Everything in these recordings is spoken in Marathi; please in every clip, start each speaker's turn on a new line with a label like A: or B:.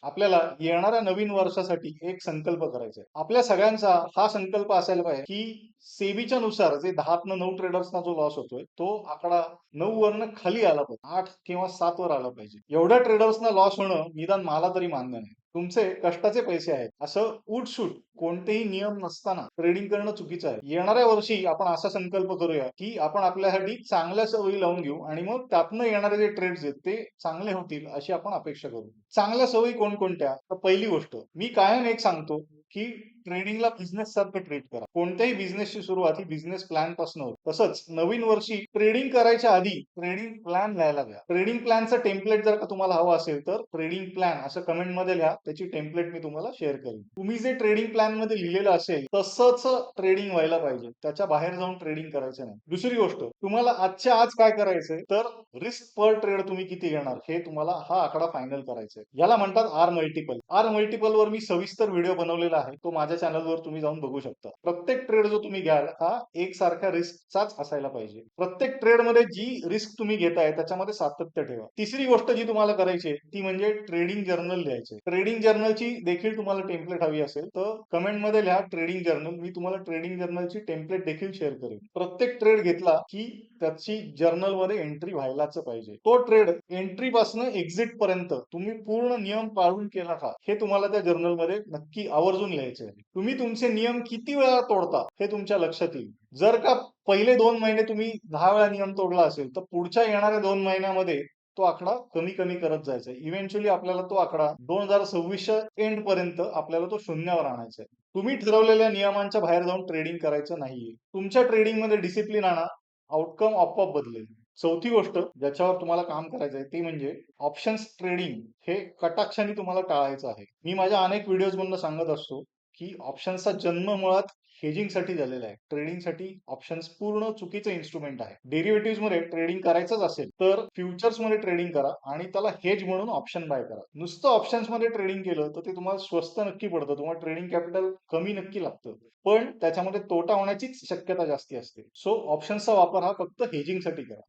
A: आपल्याला येणाऱ्या नवीन वर्षासाठी एक संकल्प करायचा आहे. आपल्या सगळ्यांचा हा संकल्प असायला पाहिजे की सेबीच्या नुसार जे 10 ते 9 ट्रेडर्सना जो लॉस होतोय तो आकडा 9 वरनं खाली आला पाहिजे, 8 किंवा 7 वर आला पाहिजे. एवढ्या ट्रेडर्सना लॉस होणं निदान मला तरी मान्य नाही. तुमचे कष्टाचे पैसे आहेत असं उठसूट कोणतेही नियम नसताना ट्रेडिंग करणं चुकीचं आहे. येणाऱ्या वर्षी आपण असा संकल्प करूया की आपण आपल्यासाठी चांगल्या सवयी लावून घेऊ आणि मग त्यातनं येणारे जे ट्रेड्स आहेत ते चांगले होतील अशी आपण अपेक्षा करू. चांगल्या सवयी कोणकोणत्या? तर पहिली गोष्ट मी कायम एक सांगतो की ट्रेडिंगला बिझनेस सारखं ट्रीट करा. कोणत्याही बिझनेसची सुरुवात ही बिझनेस प्लॅन पासून होते. तसंच नवीन वर्षी ट्रेडिंग करायच्या आधी ट्रेडिंग प्लॅन लिहायला घ्या. ट्रेडिंग प्लॅनचं टेम्पलेट जर का तुम्हाला हवं असेल तर ट्रेडिंग प्लॅन असं कमेंट मध्ये लिहा. त्याची टेम्पलेट मी तुम्हाला शेअर करेन. तुम्ही जे ट्रेडिंग प्लॅन मध्ये लिहिलेलं असेल तसंच ट्रेडिंग व्हायला पाहिजे. त्याच्या बाहेर जाऊन ट्रेडिंग करायचं नाही. दुसरी गोष्ट तुम्हाला आजच्या आज काय करायचंय तर रिस्क पर ट्रेड तुम्ही किती घेणार हे तुम्हाला हा आकडा फायनल करायचा आहे. याला म्हणतात आर मल्टिपल. आर मल्टिपल वर मी सविस्तर व्हिडिओ बनवलेला आहे. तो माझ्या चॅनलवर तुम्ही जाऊन बघू शकता. प्रत्येक ट्रेड जो तुम्ही घ्याल हा एकसारख्या रिस्कचाच असायला पाहिजे. प्रत्येक ट्रेड मध्ये जी रिस्क तुम्ही घेताय त्याच्यामध्ये सातत्य ठेवा. तिसरी गोष्ट जी तुम्हाला करायची ती म्हणजे ट्रेडिंग जर्नल लिहायचे. ट्रेडिंग जर्नलची देखील तुम्हाला टेम्पलेट हवी असेल तर कमेंट मध्ये लिहा ट्रेडिंग जर्नल. मी तुम्हाला ट्रेडिंग जर्नलची टेम्पलेट देखील शेअर करेन. प्रत्येक ट्रेड घेतला की त्याची जर्नल मध्ये एंट्री व्हायलाच पाहिजे. तो ट्रेड एंट्री पासून एक्झिट पर्यंत तुम्ही पूर्ण नियम पाळून केला का हे तुम्हाला त्या जर्नल मध्ये नक्की आवर्जून लिहायचे आहे. तुम्ही तुमचे नियम किती वेळा तोडता हे तुमच्या लक्षात येईल. जर का पहिले 2 महिने तुम्ही 10 वेळा नियम तोडला असेल तर पुढच्या येणाऱ्या 2 महिन्यामध्ये तो आकडा कमी कमी करत जायचा. इव्हेंच्युअली आपल्याला तो आकडा 2026 एंड पर्यंत आपल्याला तो शून्यावर आणायचा आहे. तुम्ही ठरवलेल्या नियमांच्या बाहेर जाऊन ट्रेडिंग करायचं नाहीये. तुमच्या ट्रेडिंग मध्ये डिसिप्लिन आणा. आउटकम आपोआप बदलेल. चौथी गोष्ट ज्याच्यावर तुम्हाला काम करायचं आहे ती म्हणजे ऑप्शन्स ट्रेडिंग हे कटाक्षाने तुम्हाला टाळायचं आहे. मी माझ्या अनेक व्हिडिओज मधून सांगत असतो की ऑप्शन्सचा जन्म मुळात हेजिंग साठी झालेला आहे. ट्रेडिंग साठी ऑप्शन्स पूर्ण चुकीचं इन्स्ट्रुमेंट आहे. डेरिव्हेटिव्ह मध्ये ट्रेडिंग करायचंच असेल तर फ्युचर्स मध्ये ट्रेडिंग करा आणि त्याला हेज म्हणून ऑप्शन बाय करा. नुसतं ऑप्शन्स मध्ये ट्रेडिंग केलं तर ते तुम्हाला स्वस्त नक्की पडतं. तुम्हाला ट्रेडिंग कॅपिटल कमी नक्की लागतं. पण त्याच्यामध्ये तोटा होण्याचीच शक्यता जास्ती असते. सो ऑप्शन्सचा वापर हा फक्त हेजिंग साठी करा.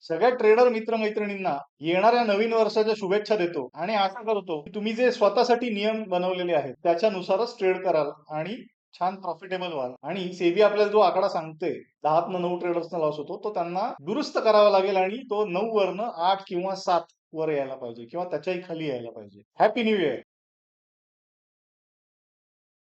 A: सगळ्या ट्रेडर मित्रमैत्रिणींना येणाऱ्या नवीन वर्षाच्या शुभेच्छा देतो आणि आशा करतो की तुम्ही जे स्वतःसाठी नियम बनवलेले आहेत त्याच्यानुसारच ट्रेड कराल आणि छान प्रॉफिटेबल व्हाल. आणि सेबी आपल्याला जो आकडा सांगते 10 ते 9 ट्रेडर्सना लॉस होतो तो त्यांना दुरुस्त करावा लागेल आणि तो 9 वरनं 8 किंवा 7 वर यायला पाहिजे किंवा त्याच्याही खाली यायला पाहिजे. Happy new year.